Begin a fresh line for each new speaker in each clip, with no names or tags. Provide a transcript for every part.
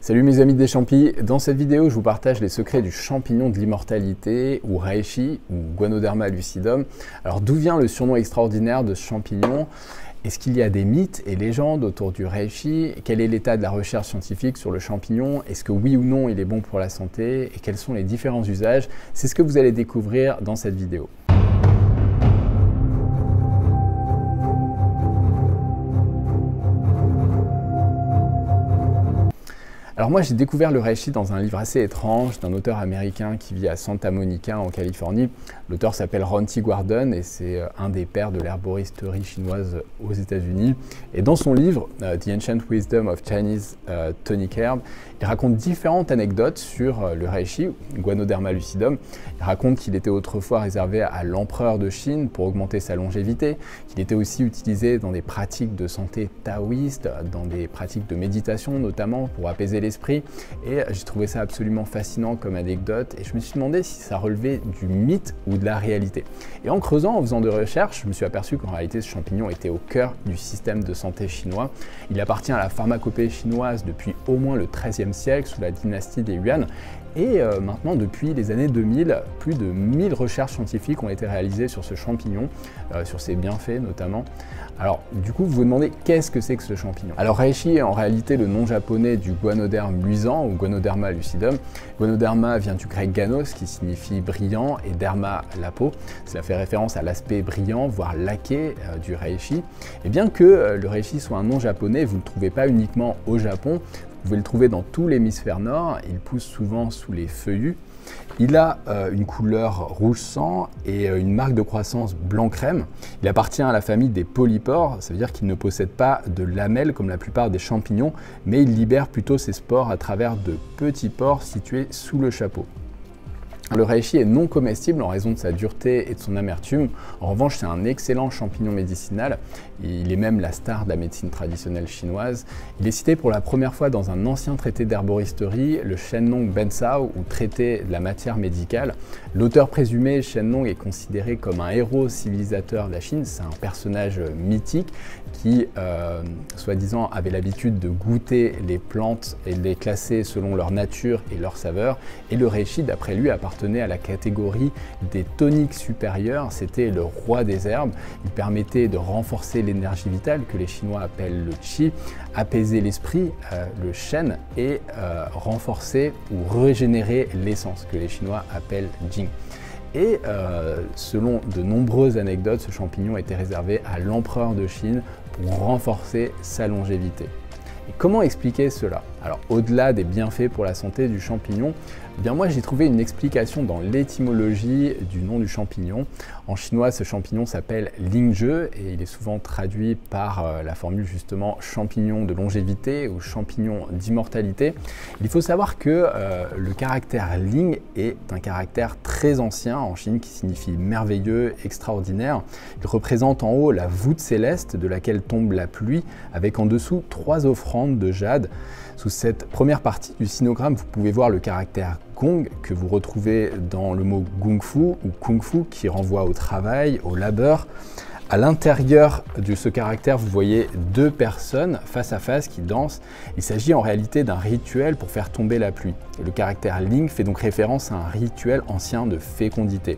Salut mes amis des champis, dans cette vidéo je vous partage les secrets du champignon de l'immortalité ou reishi ou Ganoderma lucidum. Alors d'où vient le surnom extraordinaire de ce champignon? Est-ce qu'il y a des mythes et légendes autour du reishi? Quel est l'état de la recherche scientifique sur le champignon? Est-ce que oui ou non il est bon pour la santé? Et quels sont les différents usages? C'est ce que vous allez découvrir dans cette vidéo. Alors moi j'ai découvert le reishi dans un livre assez étrange d'un auteur américain qui vit à Santa Monica en Californie. L'auteur s'appelle Ron T. Guarden et c'est un des pères de l'herboristerie chinoise aux États-Unis. Et dans son livre The Ancient Wisdom of Chinese Tonic Herb, il raconte différentes anecdotes sur le reishi, Ganoderma lucidum. Il raconte qu'il était autrefois réservé à l'empereur de Chine pour augmenter sa longévité, qu'il était aussi utilisé dans des pratiques de santé taoïste, dans des pratiques de méditation notamment pour apaiser l'esprit. Et j'ai trouvé ça absolument fascinant comme anecdote et je me suis demandé si ça relevait du mythe ou de la réalité. Et en creusant, en faisant des recherches, je me suis aperçu qu'en réalité ce champignon était au cœur du système de santé chinois. Il appartient à la pharmacopée chinoise depuis au moins le XIIIe siècle sous la dynastie des Yuan. Et maintenant, depuis les années 2000, plus de 1000 recherches scientifiques ont été réalisées sur ce champignon, sur ses bienfaits notamment. Alors, du coup, vous vous demandez qu'est-ce que c'est que ce champignon? Alors, reishi est en réalité le nom japonais du guanoderme luisant ou Ganoderma lucidum. Ganoderma vient du grec ganos qui signifie brillant et derma la peau. Cela fait référence à l'aspect brillant, voire laqué du reishi. Et bien que le reishi soit un nom japonais, vous ne le trouvez pas uniquement au Japon. Vous pouvez le trouver dans tout l'hémisphère nord, il pousse souvent sous les feuillus. Il a une couleur rouge sang et une marque de croissance blanc crème. Il appartient à la famille des polypores, ça veut dire qu'il ne possède pas de lamelles comme la plupart des champignons, mais il libère plutôt ses spores à travers de petits pores situés sous le chapeau. Le reishi est non comestible en raison de sa dureté et de son amertume. En revanche, c'est un excellent champignon médicinal. Il est même la star de la médecine traditionnelle chinoise. Il est cité pour la première fois dans un ancien traité d'herboristerie, le Shennong Bensao, ou traité de la matière médicale. L'auteur présumé, Shennong, est considéré comme un héros civilisateur de la Chine. C'est un personnage mythique qui, soi-disant, avait l'habitude de goûter les plantes et de les classer selon leur nature et leur saveur. Et le reishi, d'après lui, appartenait à la catégorie des toniques supérieurs. C'était le roi des herbes. Il permettait de renforcer l'énergie vitale que les Chinois appellent le qi, apaiser l'esprit, le shen, et renforcer ou régénérer l'essence que les Chinois appellent jing. Et selon de nombreuses anecdotes, ce champignon était réservé à l'empereur de Chine pour renforcer sa longévité. Et comment expliquer cela? Alors, au-delà des bienfaits pour la santé du champignon, eh bien moi j'ai trouvé une explication dans l'étymologie du nom du champignon. En chinois, ce champignon s'appelle lingzhe et il est souvent traduit par la formule justement champignon de longévité ou champignon d'immortalité. Il faut savoir que le caractère ling est un caractère très ancien en Chine qui signifie merveilleux, extraordinaire. Il représente en haut la voûte céleste de laquelle tombe la pluie avec en dessous 3 offrandes de jade. Sous cette première partie du sinogramme, vous pouvez voir le caractère gong que vous retrouvez dans le mot gung fu ou kung fu qui renvoie au travail, au labeur. À l'intérieur de ce caractère, vous voyez 2 personnes face à face qui dansent. Il s'agit en réalité d'un rituel pour faire tomber la pluie. Et le caractère ling fait donc référence à un rituel ancien de fécondité.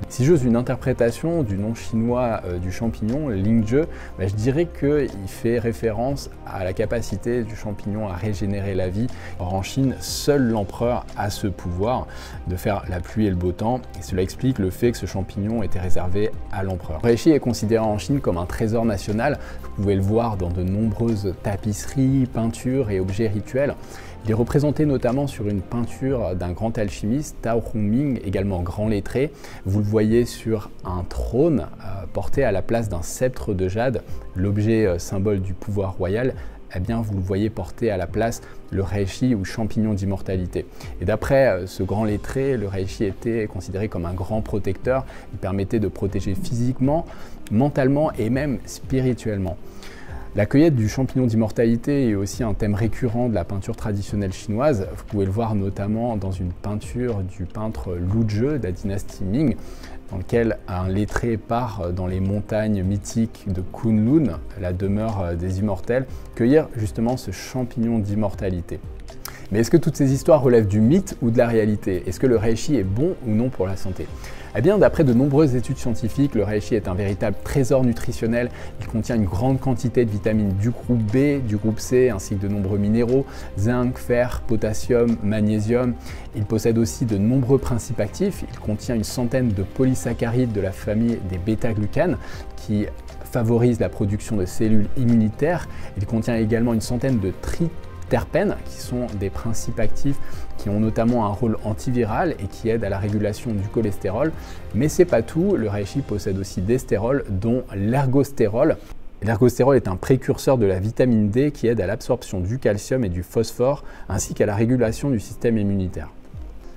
Si j'ose une interprétation du nom chinois du champignon, lingzhe, je dirais qu'il fait référence à la capacité du champignon à régénérer la vie. Or en Chine, seul l'empereur a ce pouvoir de faire la pluie et le beau temps, et cela explique le fait que ce champignon était réservé à l'empereur. Le reishi est considéré en Chine comme un trésor national. Vous pouvez le voir dans de nombreuses tapisseries, peintures et objets rituels. Il est représenté notamment sur une peinture d'un grand alchimiste, Tao Hongming, également grand lettré. Vous le voyez sur un trône porté à la place d'un sceptre de jade, l'objet symbole du pouvoir royal. Eh bien, vous le voyez porter à la place le reishi ou champignon d'immortalité. Et d'après ce grand lettré, le reishi était considéré comme un grand protecteur. Il permettait de protéger physiquement, mentalement et même spirituellement. La cueillette du champignon d'immortalité est aussi un thème récurrent de la peinture traditionnelle chinoise. Vous pouvez le voir notamment dans une peinture du peintre Lu Zhe de la dynastie Ming, dans lequel un lettré part dans les montagnes mythiques de Kunlun, la demeure des immortels, cueillir justement ce champignon d'immortalité. Mais est-ce que toutes ces histoires relèvent du mythe ou de la réalité? Est-ce que le reishi est bon ou non pour la santé? Eh bien, d'après de nombreuses études scientifiques, le reishi est un véritable trésor nutritionnel. Il contient une grande quantité de vitamines du groupe B, du groupe C, ainsi que de nombreux minéraux, zinc, fer, potassium, magnésium. Il possède aussi de nombreux principes actifs. Il contient une centaine de polysaccharides de la famille des bêta-glucanes qui favorisent la production de cellules immunitaires. Il contient également une centaine de terpènes, qui sont des principes actifs qui ont notamment un rôle antiviral et qui aident à la régulation du cholestérol. Mais c'est pas tout, le reishi possède aussi des stérols, dont l'ergostérol. L'ergostérol est un précurseur de la vitamine D qui aide à l'absorption du calcium et du phosphore, ainsi qu'à la régulation du système immunitaire.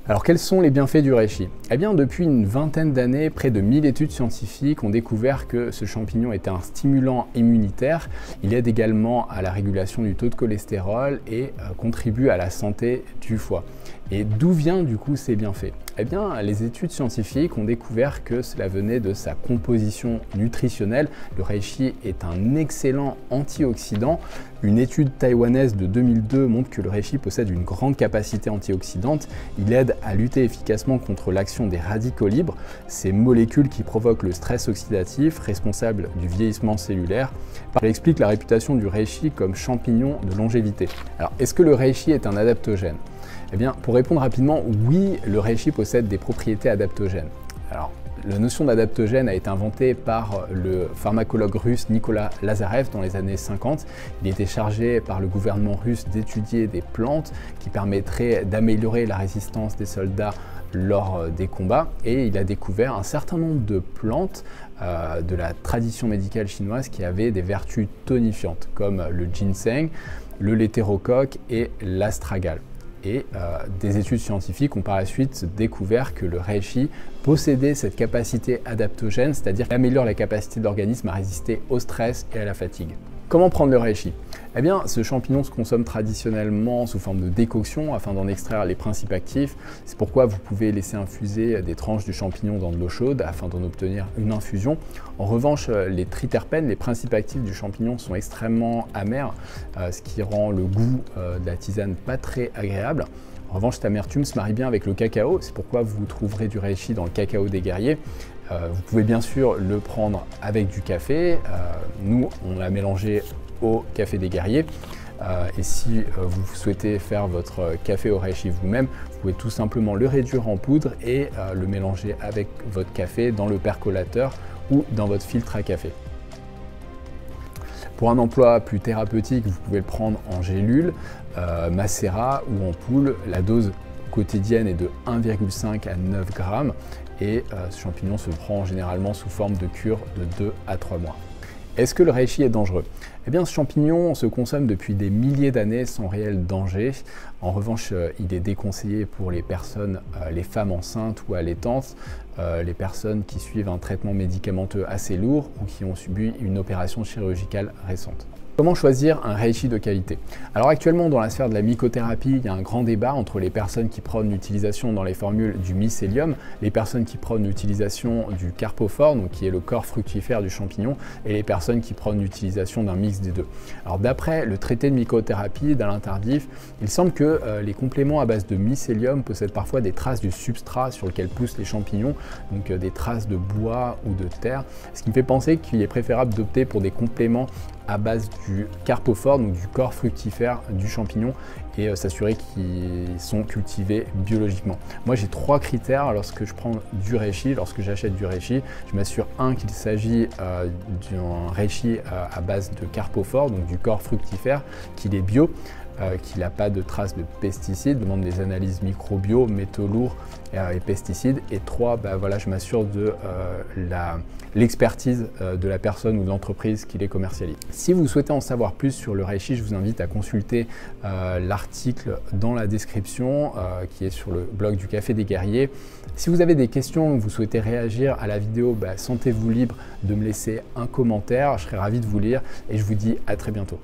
Alors quels sont les bienfaits du reishi? Eh bien depuis une vingtaine d'années, près de 1000 études scientifiques ont découvert que ce champignon était un stimulant immunitaire. Il aide également à la régulation du taux de cholestérol et contribue à la santé du foie. Et d'où viennent du coup ces bienfaits? Eh bien, les études scientifiques ont découvert que cela venait de sa composition nutritionnelle. Le reishi est un excellent antioxydant. Une étude taïwanaise de 2002 montre que le reishi possède une grande capacité antioxydante. Il aide à lutter efficacement contre l'action des radicaux libres, ces molécules qui provoquent le stress oxydatif, responsable du vieillissement cellulaire. Il explique la réputation du reishi comme champignon de longévité. Alors, est-ce que le reishi est un adaptogène? Eh bien, pour répondre rapidement, oui, le reishi possède des propriétés adaptogènes. Alors, la notion d'adaptogène a été inventée par le pharmacologue russe Nicolas Lazarev dans les années 50. Il était chargé par le gouvernement russe d'étudier des plantes qui permettraient d'améliorer la résistance des soldats lors des combats, et il a découvert un certain nombre de plantes de la tradition médicale chinoise qui avaient des vertus tonifiantes, comme le ginseng, le létérocoque et l'astragale. Et des études scientifiques ont par la suite découvert que le reishi possédait cette capacité adaptogène, c'est-à-dire qu'il améliore la capacité de l'organisme à résister au stress et à la fatigue. Comment prendre le reishi? Eh bien, ce champignon se consomme traditionnellement sous forme de décoction afin d'en extraire les principes actifs. C'est pourquoi vous pouvez laisser infuser des tranches du champignon dans de l'eau chaude afin d'en obtenir une infusion. En revanche, les triterpènes, les principes actifs du champignon, sont extrêmement amers, ce qui rend le goût de la tisane pas très agréable. En revanche, cette amertume se marie bien avec le cacao, c'est pourquoi vous trouverez du reishi dans le cacao des guerriers. Vous pouvez bien sûr le prendre avec du café. Nous, on l'a mélangé au café des guerriers. Et si vous souhaitez faire votre café au reishi vous-même, vous pouvez tout simplement le réduire en poudre et le mélanger avec votre café dans le percolateur ou dans votre filtre à café. Pour un emploi plus thérapeutique, vous pouvez le prendre en gélule, macérat ou en poule. La dose quotidienne est de 1,5 à 9 grammes et ce champignon se prend généralement sous forme de cure de 2 à 3 mois. Est-ce que le reishi est dangereux? Eh bien, ce champignon se consomme depuis des milliers d'années sans réel danger. En revanche, il est déconseillé pour les personnes, les femmes enceintes ou allaitantes, les personnes qui suivent un traitement médicamenteux assez lourd ou qui ont subi une opération chirurgicale récente. Comment choisir un reishi de qualité? Alors actuellement, dans la sphère de la mycothérapie, il y a un grand débat entre les personnes qui prônent l'utilisation dans les formules du mycélium, les personnes qui prônent l'utilisation du carpophore, donc qui est le corps fructifère du champignon, et les personnes qui prônent l'utilisation d'un mix des deux. Alors d'après le traité de mycothérapie d'Alain Tardif, il semble que les compléments à base de mycélium possèdent parfois des traces du substrat sur lequel poussent les champignons, donc des traces de bois ou de terre, ce qui me fait penser qu'il est préférable d'opter pour des compléments à base du carpophore, donc du corps fructifère du champignon, et s'assurer qu'ils sont cultivés biologiquement. Moi, j'ai 3 critères lorsque je prends du reishi, lorsque j'achète du reishi. Je m'assure qu'il s'agit d'un reishi à base de carpophore, donc du corps fructifère, qu'il est bio, qu'il n'a pas de traces de pesticides, demande des analyses microbio, métaux lourds et pesticides. Et 3, voilà, je m'assure de l'expertise de la personne ou de l'entreprise qui les commercialise. Si vous souhaitez en savoir plus sur le reishi, je vous invite à consulter l'article dans la description qui est sur le blog du Café des Guerriers. Si vous avez des questions ou vous souhaitez réagir à la vidéo, sentez-vous libre de me laisser un commentaire, je serai ravi de vous lire et je vous dis à très bientôt.